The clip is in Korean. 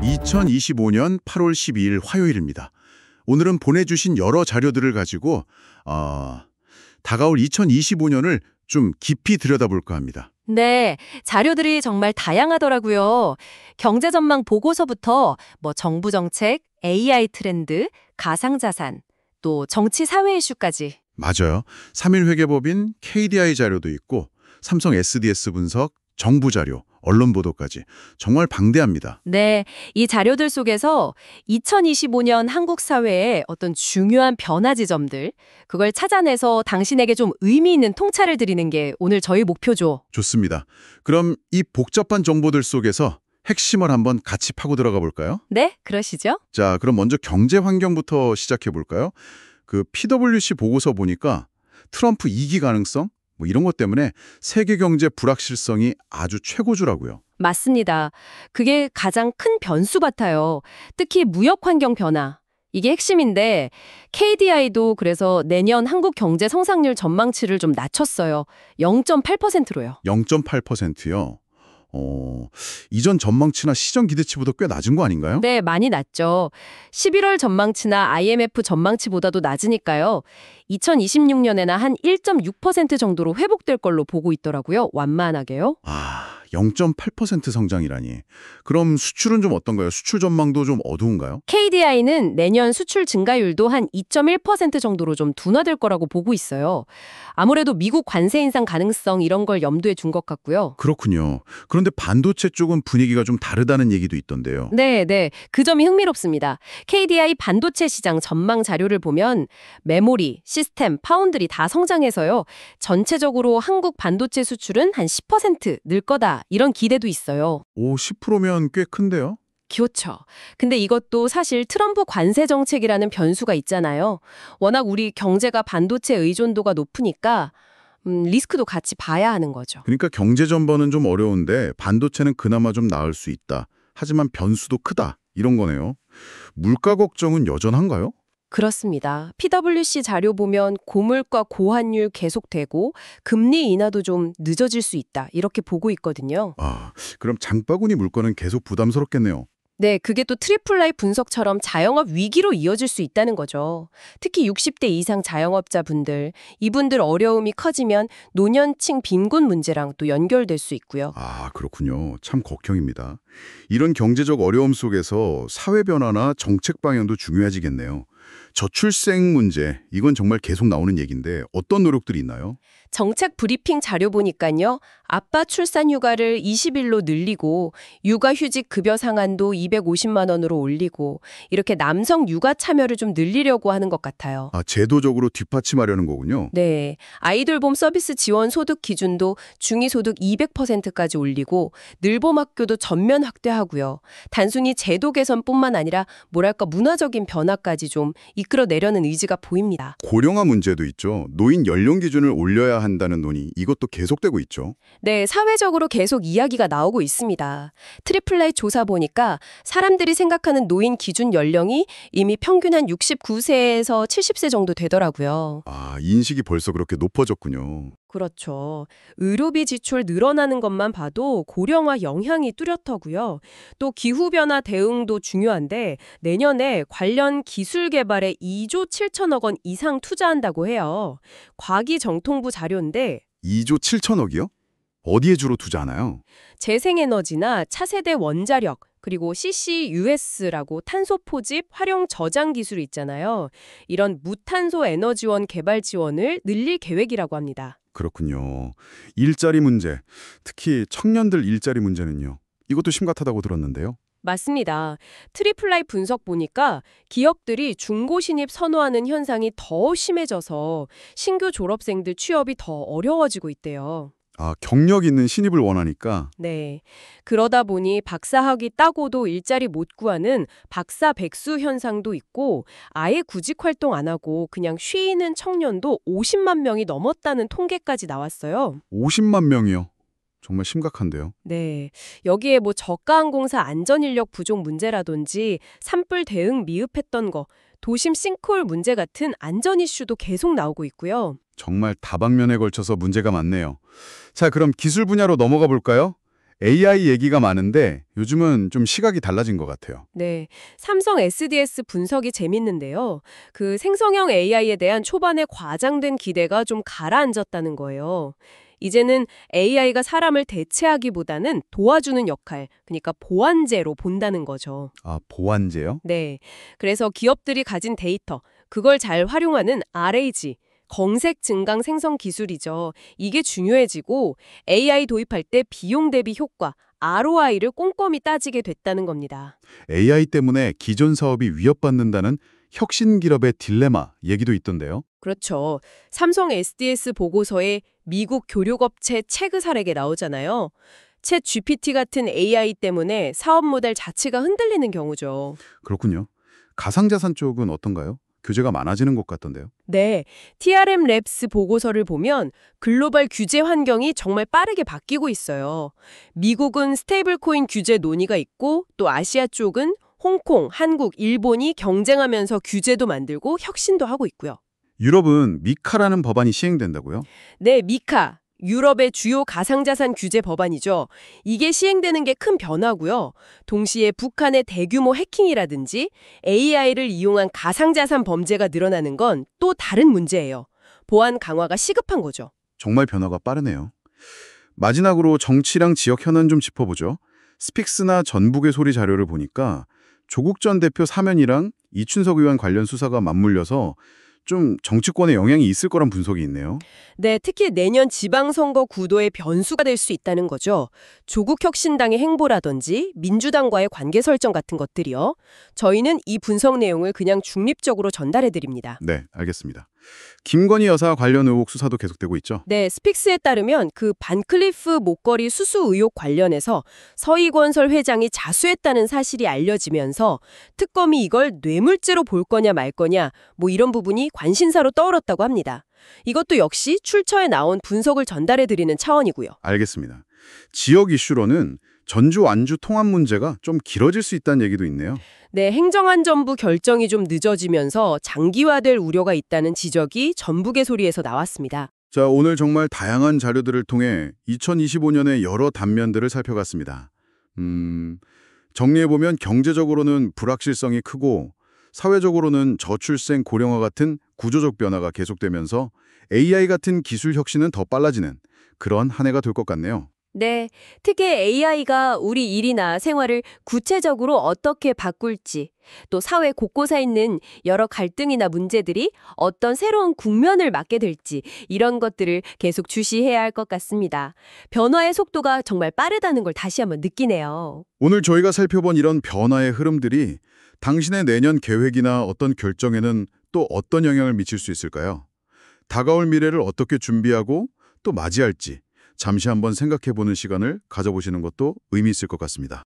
2025년 8월 12일 화요일입니다. 오늘은 보내주신 여러 자료들을 가지고 다가올 2025년을 좀 깊이 들여다볼까 합니다. 네, 자료들이 정말 다양하더라고요. 경제 전망 보고서부터 정부 정책, AI 트렌드, 가상자산, 또 정치 사회 이슈까지. 맞아요. 3일 회계법인 KDI 자료도 있고 삼성 SDS 분석, 정부 자료, 언론 보도까지 정말 방대합니다. 네, 이 자료들 속에서 2025년 한국 사회의 어떤 중요한 변화 지점들, 그걸 찾아내서 당신에게 좀 의미 있는 통찰을 드리는 게 오늘 저희 목표죠. 좋습니다. 그럼 이 복잡한 정보들 속에서 핵심을 한번 같이 파고 들어가 볼까요? 네, 그러시죠? 자, 그럼 먼저 경제 환경부터 시작해 볼까요? 그 PwC 보고서 보니까 트럼프 2기 가능성? 이런 것 때문에 세계 경제 불확실성이 아주 최고조라고요. 맞습니다. 그게 가장 큰 변수 같아요. 특히 무역 환경 변화. 이게 핵심인데 KDI도 그래서 내년 한국 경제 성장률 전망치를 좀 낮췄어요. 0.8%로요. 0.8%요. 이전 전망치나 시정 기대치보다 꽤 낮은 거 아닌가요? 네, 많이 낮죠. 11월 전망치나 IMF 전망치보다도 낮으니까요. 2026년에나 한 1.6% 정도로 회복될 걸로 보고 있더라고요. 완만하게요. 0.8% 성장이라니. 그럼 수출은 좀 어떤가요? 수출 전망도 좀 어두운가요? KDI는 내년 수출 증가율도 한 2.1% 정도로 좀 둔화될 거라고 보고 있어요. 아무래도 미국 관세 인상 가능성 이런 걸 염두에 둔 것 같고요. 그렇군요. 그런데 반도체 쪽은 분위기가 좀 다르다는 얘기도 있던데요. 네. 그 점이 흥미롭습니다. KDI 반도체 시장 전망 자료를 보면 메모리, 시스템, 파운드리 다 성장해서요. 전체적으로 한국 반도체 수출은 한 10% 늘 거다. 이런 기대도 있어요. 10%면 꽤 큰데요? 그렇죠. 근데 이것도 사실 트럼프 관세 정책이라는 변수가 있잖아요. 워낙 우리 경제가 반도체 의존도가 높으니까 리스크도 같이 봐야 하는 거죠. 그러니까 경제 전반은 좀 어려운데 반도체는 그나마 좀 나을 수 있다. 하지만 변수도 크다. 이런 거네요. 물가 걱정은 여전한가요? 그렇습니다. PwC 자료 보면 고물가 고환율 계속되고 금리 인하도 좀 늦어질 수 있다. 이렇게 보고 있거든요. 그럼 장바구니 물가는 계속 부담스럽겠네요. 네, 그게 또 트리플 아이 분석처럼 자영업 위기로 이어질 수 있다는 거죠. 특히 60대 이상 자영업자분들, 이분들 어려움이 커지면 노년층 빈곤 문제랑 또 연결될 수 있고요. 그렇군요. 참 걱정입니다. 이런 경제적 어려움 속에서 사회 변화나 정책 방향도 중요해지겠네요. 저출생 문제, 이건 정말 계속 나오는 얘기인데 어떤 노력들이 있나요? 정책 브리핑 자료 보니까요. 아빠 출산 휴가를 20일로 늘리고 육아휴직 급여 상한도 250만 원으로 올리고 이렇게 남성 육아 참여를 좀 늘리려고 하는 것 같아요. 제도적으로 뒷받침하려는 거군요. 네. 아이돌봄 서비스 지원 소득 기준도 중위소득 200%까지 올리고 늘봄 학교도 전면 확대하고요. 단순히 제도 개선뿐만 아니라 문화적인 변화까지 좀 이끌어내려는 의지가 보입니다. 고령화 문제도 있죠. 노인 연령 기준을 올려야 한다는 논의, 이것도 계속되고 있죠. 네, 사회적으로 계속 이야기가 나오고 있습니다. 트리플라이 조사 보니까 사람들이 생각하는 노인 기준 연령이 이미 평균 한 69세에서 70세 정도 되더라고요. 인식이 벌써 그렇게 높아졌군요. 그렇죠. 의료비 지출 늘어나는 것만 봐도 고령화 영향이 뚜렷하고요. 또 기후변화 대응도 중요한데 내년에 관련 기술 개발에 2조 7천억 원 이상 투자한다고 해요. 과기정통부 자료인데 2조 7천억이요? 어디에 주로 투자하나요? 재생에너지나 차세대 원자력, 그리고 CCUS라고 탄소 포집, 활용 저장 기술이 있잖아요. 이런 무탄소 에너지원 개발 지원을 늘릴 계획이라고 합니다. 그렇군요. 일자리 문제, 특히 청년들 일자리 문제는요. 이것도 심각하다고 들었는데요. 맞습니다. 트리플라이 분석 보니까 기업들이 중고 신입 선호하는 현상이 더 심해져서 신규 졸업생들 취업이 더 어려워지고 있대요. 경력 있는 신입을 원하니까. 네. 그러다 보니 박사학위 따고도 일자리 못 구하는 박사 백수 현상도 있고 아예 구직 활동 안 하고 그냥 쉬는 청년도 50만 명이 넘었다는 통계까지 나왔어요. 50만 명이요. 정말 심각한데요. 네. 여기에 저가항공사 안전인력 부족 문제라든지 산불 대응 미흡했던 거, 도심 싱크홀 문제 같은 안전 이슈도 계속 나오고 있고요. 정말 다방면에 걸쳐서 문제가 많네요. 자, 그럼 기술 분야로 넘어가 볼까요? AI 얘기가 많은데 요즘은 좀 시각이 달라진 것 같아요. 네, 삼성 SDS 분석이 재밌는데요. 그 생성형 AI에 대한 초반에 과장된 기대가 좀 가라앉았다는 거예요. 이제는 AI가 사람을 대체하기보다는 도와주는 역할, 그러니까 보완제로 본다는 거죠. 아, 보완제요? 네, 그래서 기업들이 가진 데이터, 그걸 잘 활용하는 RAG, 검색 증강 생성 기술이죠. 이게 중요해지고 AI 도입할 때 비용 대비 효과, ROI를 꼼꼼히 따지게 됐다는 겁니다. AI 때문에 기존 사업이 위협받는다는 혁신 기업의 딜레마 얘기도 있던데요. 그렇죠. 삼성 SDS 보고서에 미국 교육업체 체그 사례가 나오잖아요. 챗 GPT 같은 AI 때문에 사업 모델 자체가 흔들리는 경우죠. 그렇군요. 가상자산 쪽은 어떤가요? 규제가 많아지는 것 같던데요. 네, TRM 랩스 보고서를 보면 글로벌 규제 환경이 정말 빠르게 바뀌고 있어요. 미국은 스테이블 코인 규제 논의가 있고 또 아시아 쪽은 홍콩, 한국, 일본이 경쟁하면서 규제도 만들고 혁신도 하고 있고요. 유럽은 미카라는 법안이 시행된다고요? 네, 미카. 유럽의 주요 가상자산 규제 법안이죠. 이게 시행되는 게 큰 변화고요. 동시에 북한의 대규모 해킹이라든지 AI를 이용한 가상자산 범죄가 늘어나는 건 또 다른 문제예요. 보안 강화가 시급한 거죠. 정말 변화가 빠르네요. 마지막으로 정치랑 지역 현안 좀 짚어보죠. 스픽스나 전북의 소리 자료를 보니까 조국 전 대표 사면이랑 이춘석 의원 관련 수사가 맞물려서 좀 정치권에 영향이 있을 거란 분석이 있네요. 네, 특히 내년 지방선거 구도의 변수가 될 수 있다는 거죠. 조국 혁신당의 행보라든지 민주당과의 관계 설정 같은 것들이요. 저희는 이 분석 내용을 그냥 중립적으로 전달해 드립니다. 네, 알겠습니다. 김건희 여사 관련 의혹 수사도 계속되고 있죠. 네, 스픽스에 따르면 그 반클리프 목걸이 수수 의혹 관련해서 서희건설 회장이 자수했다는 사실이 알려지면서 특검이 이걸 뇌물죄로 볼 거냐 말 거냐 뭐 이런 부분이 관심사로 떠올랐다고 합니다. 이것도 역시 출처에 나온 분석을 전달해 드리는 차원이고요. 알겠습니다. 지역 이슈로는 전주 완주 통합 문제가 좀 길어질 수 있다는 얘기도 있네요. 네, 행정안전부 결정이 좀 늦어지면서 장기화될 우려가 있다는 지적이 전북의 소리에서 나왔습니다. 자, 오늘 정말 다양한 자료들을 통해 2025년의 여러 단면들을 살펴봤습니다. 정리해보면 경제적으로는 불확실성이 크고 사회적으로는 저출생 고령화 같은 구조적 변화가 계속되면서 AI 같은 기술 혁신은 더 빨라지는 그런 한 해가 될 것 같네요. 네, 특히 AI가 우리 일이나 생활을 구체적으로 어떻게 바꿀지, 또 사회 곳곳에 있는 여러 갈등이나 문제들이 어떤 새로운 국면을 맞게 될지 이런 것들을 계속 주시해야 할 것 같습니다. 변화의 속도가 정말 빠르다는 걸 다시 한번 느끼네요. 오늘 저희가 살펴본 이런 변화의 흐름들이 당신의 내년 계획이나 어떤 결정에는 또 어떤 영향을 미칠 수 있을까요? 다가올 미래를 어떻게 준비하고 또 맞이할지 잠시 한번 생각해보는 시간을 가져보시는 것도 의미 있을 것 같습니다.